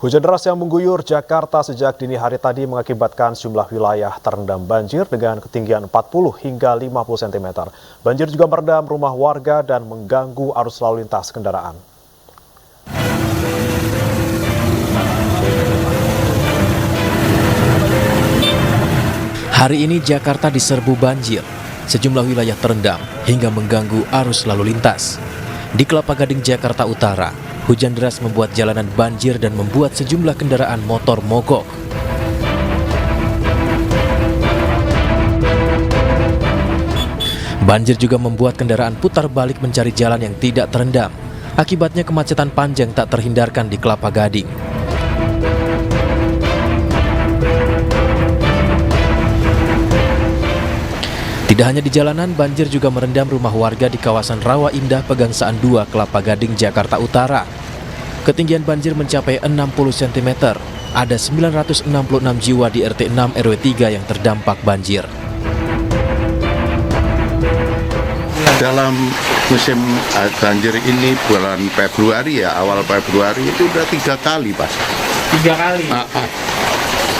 Hujan deras yang mengguyur Jakarta sejak dini hari tadi mengakibatkan sejumlah wilayah terendam banjir dengan ketinggian 40 hingga 50 cm. Banjir juga merendam rumah warga dan mengganggu arus lalu lintas kendaraan. Hari ini Jakarta diserbu banjir. Sejumlah wilayah terendam hingga mengganggu arus lalu lintas. Di Kelapa Gading, Jakarta Utara, hujan deras membuat jalanan banjir dan membuat sejumlah kendaraan motor mogok. Banjir juga membuat kendaraan putar balik mencari jalan yang tidak terendam. Akibatnya kemacetan panjang tak terhindarkan di Kelapa Gading. Tidak hanya di jalanan, banjir juga merendam rumah warga di kawasan Rawa Indah, Pegangsaan 2, Kelapa Gading, Jakarta Utara. Ketinggian banjir mencapai 60 cm. Ada 966 jiwa di RT 6 RW 3 yang terdampak banjir. Dalam musim banjir ini bulan Februari ya, awal Februari itu udah 3 kali, Pak. 3 kali?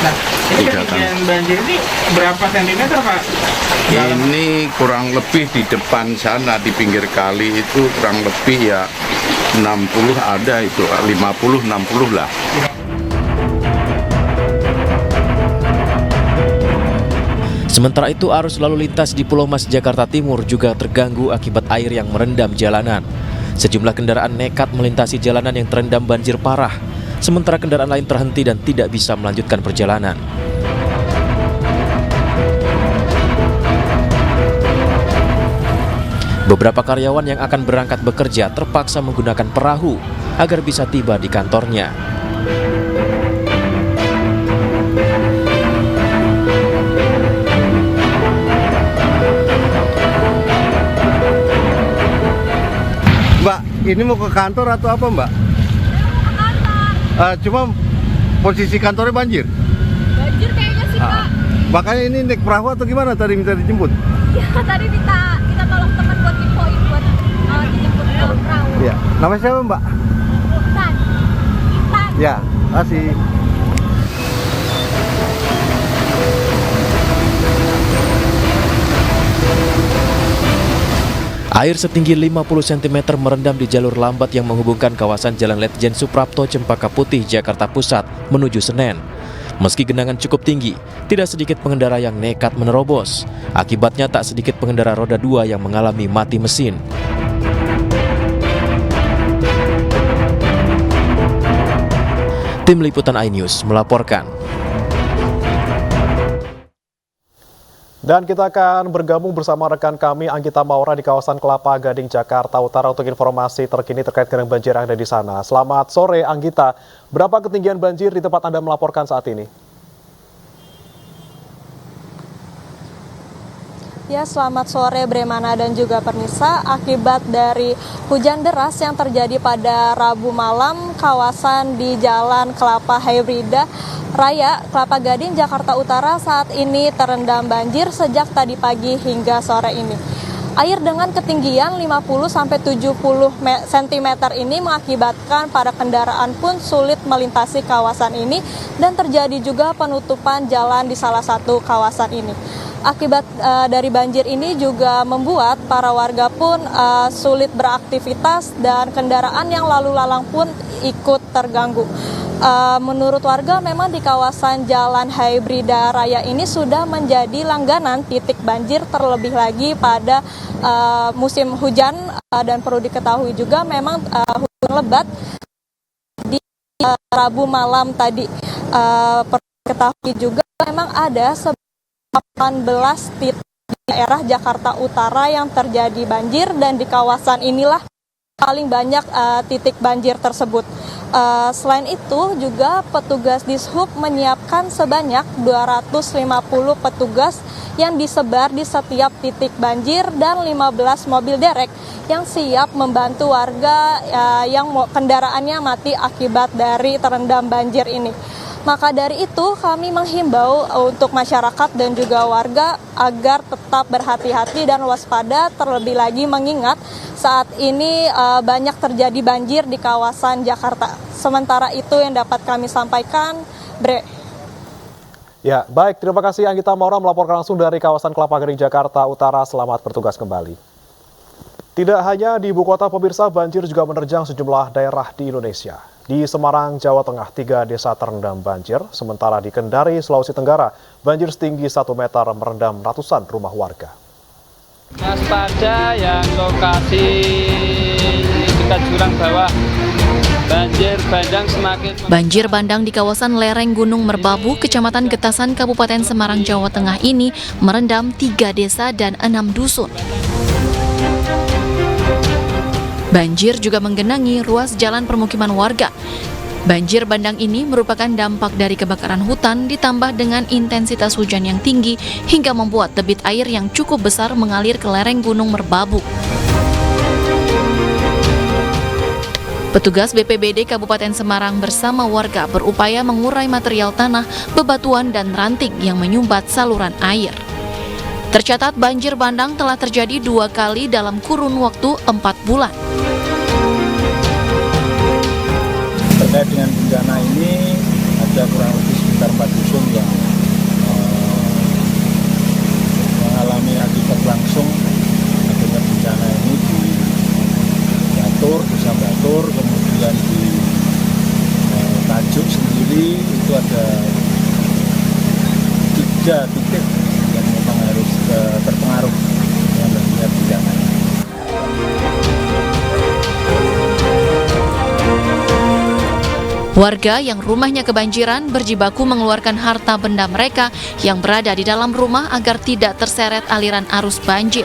Nah, ini ketinggian banjir ini berapa sentimeter, Pak? Ini kurang lebih di depan sana, di pinggir kali itu kurang lebih ya 60 ada itu, 50-60 lah. Sementara itu, arus lalu lintas di Pulau Mas, Jakarta Timur juga terganggu akibat air yang merendam jalanan. Sejumlah kendaraan nekat melintasi jalanan yang terendam banjir parah, sementara kendaraan lain terhenti dan tidak bisa melanjutkan perjalanan. Beberapa karyawan yang akan berangkat bekerja terpaksa menggunakan perahu agar bisa tiba di kantornya. Mbak, ini mau ke kantor atau apa, Mbak? Ke kantor. Cuma posisi kantornya banjir? Banjir kayaknya sih, Pak. Makanya ini naik perahu atau gimana tadi minta dijemput? Ya, tadi minta tolong teman buat infoin buat dijemput ke perahu. Iya. Namanya siapa, Mbak? Intan. Ya, kasih. Air setinggi 50 cm merendam di jalur lambat yang menghubungkan kawasan Jalan Letjen Suprapto, Cempaka Putih, Jakarta Pusat menuju Senen. Meski genangan cukup tinggi, tidak sedikit pengendara yang nekat menerobos. Akibatnya tak sedikit pengendara roda 2 yang mengalami mati mesin. Tim Liputan iNews melaporkan. Dan kita akan bergabung bersama rekan kami Anggita Maura di kawasan Kelapa Gading, Jakarta Utara untuk informasi terkini terkait dengan banjir yang ada di sana. Selamat sore Anggita, berapa ketinggian banjir di tempat Anda melaporkan saat ini? Ya, selamat sore Bremana dan juga Pernisa. Akibat dari hujan deras yang terjadi pada Rabu malam, kawasan di Jalan Kelapa Hybrida Raya, Kelapa Gading, Jakarta Utara saat ini terendam banjir sejak tadi pagi hingga sore ini. Air dengan ketinggian 50-70 cm ini mengakibatkan para kendaraan pun sulit melintasi kawasan ini dan terjadi juga penutupan jalan di salah satu kawasan ini. Akibat dari banjir ini juga membuat para warga pun sulit beraktivitas dan kendaraan yang lalu lalang pun ikut terganggu. Menurut warga memang di kawasan Jalan Hybrida Raya ini sudah menjadi langganan titik banjir, terlebih lagi pada musim hujan dan perlu diketahui juga memang hujan lebat di Rabu malam tadi. Perlu diketahui juga memang ada 18 titik di daerah Jakarta Utara yang terjadi banjir dan di kawasan inilah paling banyak titik banjir tersebut. Selain itu juga petugas Dishub menyiapkan sebanyak 250 petugas yang disebar di setiap titik banjir dan 15 mobil derek yang siap membantu warga yang kendaraannya mati akibat dari terendam banjir ini. Maka dari itu kami menghimbau untuk masyarakat dan juga warga agar tetap berhati-hati dan waspada, terlebih lagi mengingat saat ini banyak terjadi banjir di kawasan Jakarta. Sementara itu yang dapat kami sampaikan, Bre. Ya, baik. Terima kasih Anggita Maura melaporkan langsung dari kawasan Kelapa Gading, Jakarta Utara. Selamat bertugas kembali. Tidak hanya di ibu kota, pemirsa, banjir juga menerjang sejumlah daerah di Indonesia. Di Semarang, Jawa Tengah, 3 desa terendam banjir. Sementara di Kendari, Sulawesi Tenggara, banjir setinggi 1 meter merendam ratusan rumah warga. Waspada yang lokasi dekat jurang bawah. Banjir bandang di kawasan lereng Gunung Merbabu, Kecamatan Getasan, Kabupaten Semarang, Jawa Tengah ini merendam 3 desa dan 6 dusun. Banjir juga menggenangi ruas jalan permukiman warga. Banjir bandang ini merupakan dampak dari kebakaran hutan ditambah dengan intensitas hujan yang tinggi hingga membuat debit air yang cukup besar mengalir ke lereng Gunung Merbabu. Petugas BPBD Kabupaten Semarang bersama warga berupaya mengurai material tanah, bebatuan, dan ranting yang menyumbat saluran air. Tercatat banjir bandang telah terjadi 2 kali dalam kurun waktu 4 bulan. Terkait dengan bencana ini, ada kurang lebih sekitar 4 dusun yang mengalami akibat langsung adanya bencana ini di Desa Batur, kemudian di Tajuk sendiri itu ada 3 titik yang memang harus terpengaruh dengan adanya bencana. Warga yang rumahnya kebanjiran berjibaku mengeluarkan harta benda mereka yang berada di dalam rumah agar tidak terseret aliran arus banjir.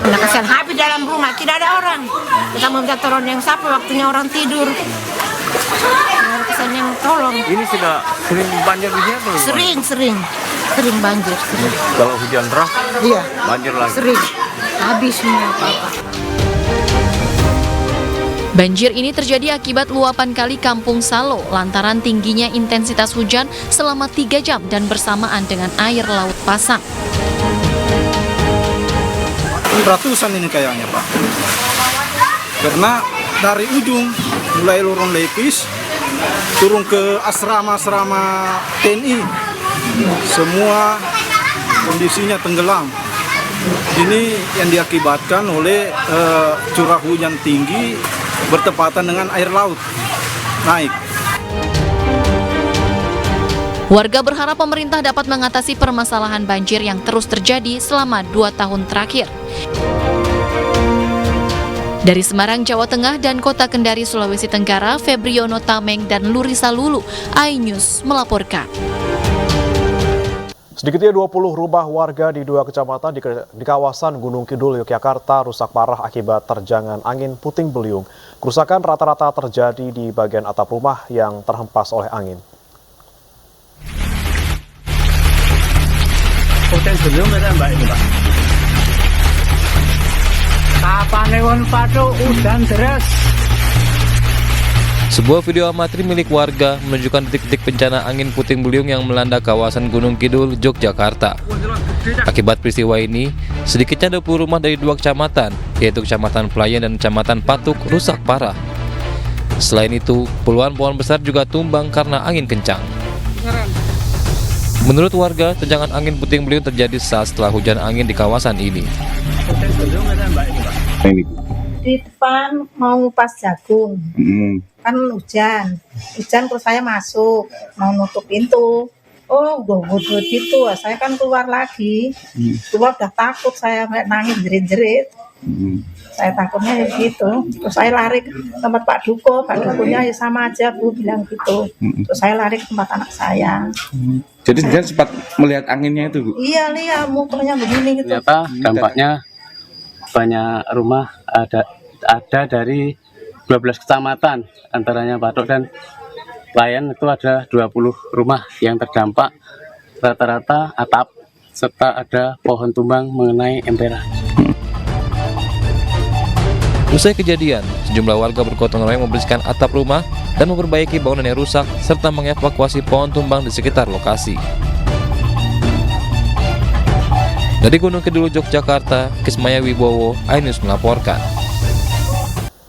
Kasihan habis dalam rumah, tidak ada orang. Kita meminta tolong yang siapa, waktunya orang tidur. Kesan yang tolong. Ini sudah sering banjir di sini atau? Sering banjir. Sering. Kalau hujan deras? Iya. Banjir lagi? Sering. Habis semua apa-apa. Banjir ini terjadi akibat luapan kali Kampung Salo lantaran tingginya intensitas hujan selama 3 jam dan bersamaan dengan air laut pasang. Ratusan ini kayaknya, Pak. Karena dari ujung mulai lorong Lepis turun ke asrama-asrama TNI, semua kondisinya tenggelam. Ini yang diakibatkan oleh curah hujan tinggi bertepatan dengan air laut naik. Warga berharap pemerintah dapat mengatasi permasalahan banjir yang terus terjadi selama 2 tahun terakhir. Dari Semarang, Jawa Tengah dan Kota Kendari, Sulawesi Tenggara, Febriono Tameng dan Lurisa Lulu, iNews melaporkan. Sedikitnya 20 rumah warga di 2 kecamatan di kawasan Gunung Kidul, Yogyakarta rusak parah akibat terjangan angin puting beliung. Kerusakan rata-rata terjadi di bagian atap rumah yang terhempas oleh angin. Puting beliung Mbak ini, Pak. Kapan lewat padu hujan deras. Sebuah video amatir milik warga menunjukkan detik-detik bencana angin puting beliung yang melanda kawasan Gunung Kidul, Yogyakarta. Akibat peristiwa ini, sedikitnya 20 rumah dari 2 kecamatan, yaitu Kecamatan Pelayan dan Kecamatan Patuk, rusak parah. Selain itu, puluhan pohon besar juga tumbang karena angin kencang. Menurut warga, terjangan angin puting beliung terjadi saat setelah hujan angin di kawasan ini. Di depan mau pas jagung, kan hujan terus saya masuk mau nutup pintu, godot gitu, saya kan keluar lagi, keluar udah takut, saya nangis jerit-jerit, saya takutnya gitu, terus saya lari ke tempat Pak Dukonya ya sama aja Bu bilang gitu, terus saya lari ke tempat anak saya. Jadi dia sempat melihat anginnya itu, Bu? Iya, muternya begini gitu. Ternyata dampaknya banyak rumah ada dari 12 kecamatan, antaranya Patok dan Pelayan itu ada 20 rumah yang terdampak, rata-rata atap serta ada pohon tumbang mengenai emperan. Usai kejadian, sejumlah warga bergotong royong membersihkan atap rumah dan memperbaiki bangunan yang rusak serta mengevakuasi pohon tumbang di sekitar lokasi. Dari Gunung Kidul, Yogyakarta, Kismaya Wibowo, iNews melaporkan.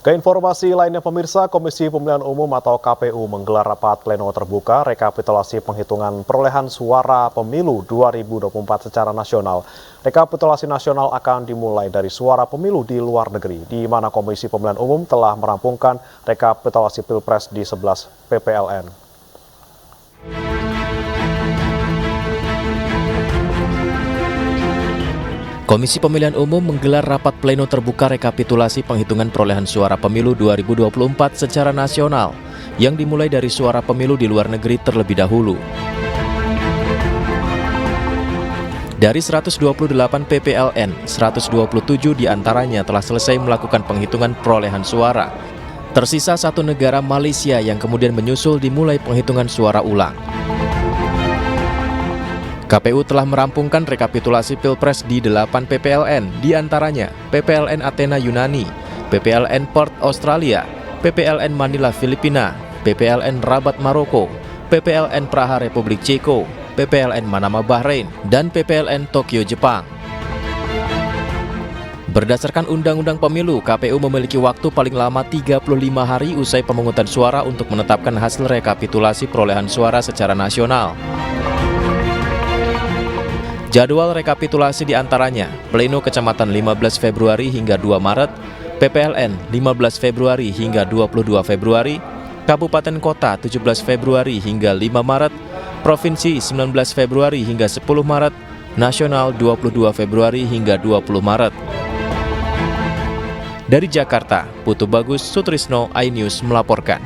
Keinformasi lainnya pemirsa, Komisi Pemilihan Umum atau KPU menggelar rapat pleno terbuka rekapitulasi penghitungan perolehan suara pemilu 2024 secara nasional. Rekapitulasi nasional akan dimulai dari suara pemilu di luar negeri, di mana Komisi Pemilihan Umum telah merampungkan rekapitulasi Pilpres di 11 PPLN. Komisi Pemilihan Umum menggelar rapat pleno terbuka rekapitulasi penghitungan perolehan suara pemilu 2024 secara nasional yang dimulai dari suara pemilu di luar negeri terlebih dahulu. Dari 128 PPLN, 127 diantaranya telah selesai melakukan penghitungan perolehan suara. Tersisa satu negara, Malaysia, yang kemudian menyusul dimulai penghitungan suara ulang. KPU telah merampungkan rekapitulasi Pilpres di 8 PPLN, diantaranya PPLN Athena Yunani, PPLN Perth Australia, PPLN Manila Filipina, PPLN Rabat Maroko, PPLN Praha Republik Ceko, PPLN Manama Bahrain, dan PPLN Tokyo Jepang. Berdasarkan Undang-Undang Pemilu, KPU memiliki waktu paling lama 35 hari usai pemungutan suara untuk menetapkan hasil rekapitulasi perolehan suara secara nasional. Jadwal rekapitulasi diantaranya Pleno Kecamatan 15 Februari hingga 2 Maret, PPLN 15 Februari hingga 22 Februari, Kabupaten Kota 17 Februari hingga 5 Maret, Provinsi 19 Februari hingga 10 Maret, Nasional 22 Februari hingga 20 Maret. Dari Jakarta, Putu Bagus Sutrisno, iNews melaporkan.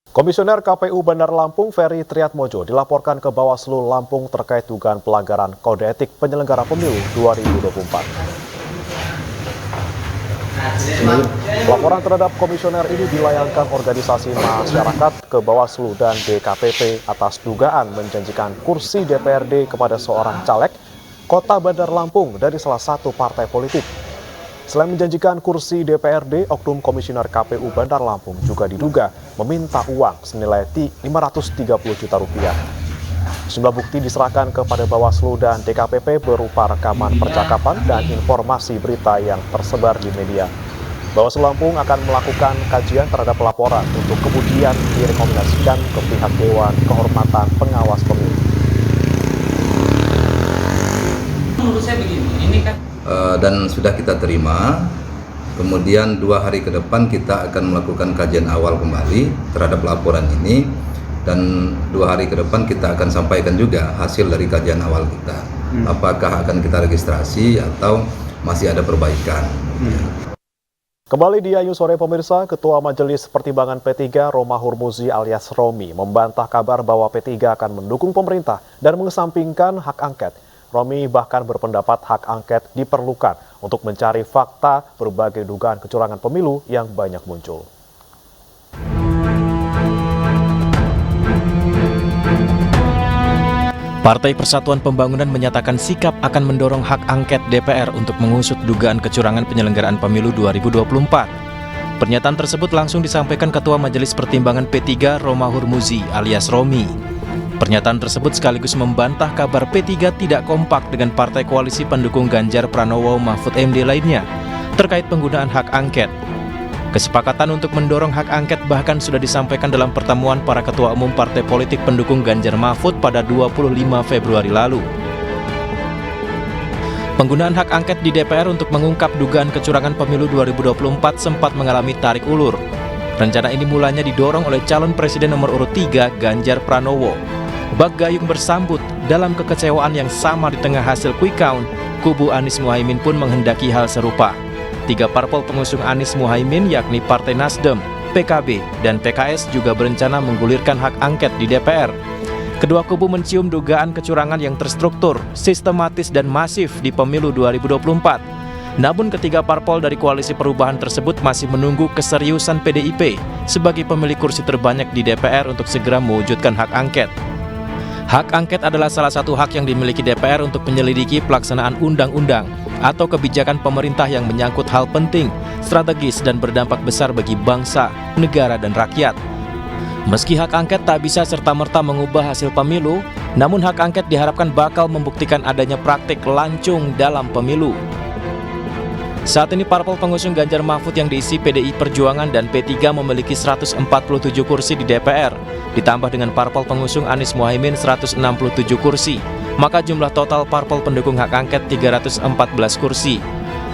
Komisioner KPU Bandar Lampung Ferry Triatmojo dilaporkan ke Bawaslu Lampung terkait dugaan pelanggaran kode etik penyelenggara pemilu 2024. Laporan terhadap komisioner ini dilayangkan organisasi masyarakat ke Bawaslu dan DKPP atas dugaan menjanjikan kursi DPRD kepada seorang caleg Kota Bandar Lampung dari salah satu partai politik. Selain menjanjikan kursi DPRD, oknum komisioner KPU Bandar Lampung juga diduga meminta uang senilai 530 juta rupiah. Sejumlah bukti diserahkan kepada Bawaslu dan DKPP berupa rekaman percakapan dan informasi berita yang tersebar di media. Bawaslu Lampung akan melakukan kajian terhadap laporan untuk kemudian direkomendasikan ke pihak Dewan Kehormatan Pengawas Pemilu. Menurut saya begini, ini kan dan sudah kita terima. Kemudian 2 hari ke depan kita akan melakukan kajian awal kembali terhadap laporan ini, dan 2 hari ke depan kita akan sampaikan juga hasil dari kajian awal kita. Apakah akan kita registrasi atau masih ada perbaikan. Kembali di iNews Sore pemirsa, Ketua Majelis Pertimbangan P3 Roma Hurmuzi alias Romi membantah kabar bahwa P3 akan mendukung pemerintah dan mengesampingkan hak angket. Romi bahkan berpendapat hak angket diperlukan untuk mencari fakta berbagai dugaan kecurangan pemilu yang banyak muncul. Partai Persatuan Pembangunan menyatakan sikap akan mendorong hak angket DPR untuk mengusut dugaan kecurangan penyelenggaraan pemilu 2024. Pernyataan tersebut langsung disampaikan Ketua Majelis Pertimbangan P3 Roma Hurmuzi alias Romi. Pernyataan tersebut sekaligus membantah kabar P3 tidak kompak dengan partai koalisi pendukung Ganjar Pranowo Mahfud MD lainnya terkait penggunaan hak angket. Kesepakatan untuk mendorong hak angket bahkan sudah disampaikan dalam pertemuan para ketua umum partai politik pendukung Ganjar Mahfud pada 25 Februari lalu. Penggunaan hak angket di DPR untuk mengungkap dugaan kecurangan pemilu 2024 sempat mengalami tarik ulur. Rencana ini mulanya didorong oleh calon presiden nomor urut 3 Ganjar Pranowo. Bak gayung bersambut dalam kekecewaan yang sama di tengah hasil quick count, kubu Anies Muhaimin pun menghendaki hal serupa. 3 parpol pengusung Anies Muhaimin yakni Partai Nasdem, PKB, dan PKS juga berencana menggulirkan hak angket di DPR. Kedua kubu mencium dugaan kecurangan yang terstruktur, sistematis, dan masif di pemilu 2024. Namun ketiga parpol dari koalisi perubahan tersebut masih menunggu keseriusan PDIP sebagai pemilik kursi terbanyak di DPR untuk segera mewujudkan hak angket. Hak angket adalah salah satu hak yang dimiliki DPR untuk menyelidiki pelaksanaan undang-undang, atau kebijakan pemerintah yang menyangkut hal penting, strategis dan berdampak besar bagi bangsa, negara dan rakyat. Meski hak angket tak bisa serta-merta mengubah hasil pemilu, namun hak angket diharapkan bakal membuktikan adanya praktik lancung dalam pemilu. Saat ini parpol pengusung Ganjar Mahfud yang diisi PDI Perjuangan dan P3 memiliki 147 kursi di DPR, ditambah dengan parpol pengusung Anies Mohaimin 167 kursi, maka jumlah total parpol pendukung hak angket 314 kursi.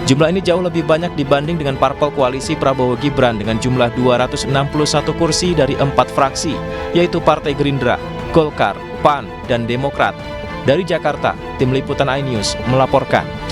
Jumlah ini jauh lebih banyak dibanding dengan parpol koalisi Prabowo Gibran dengan jumlah 261 kursi dari 4 fraksi, yaitu Partai Gerindra, Golkar, PAN, dan Demokrat. Dari Jakarta, Tim Liputan iNews melaporkan.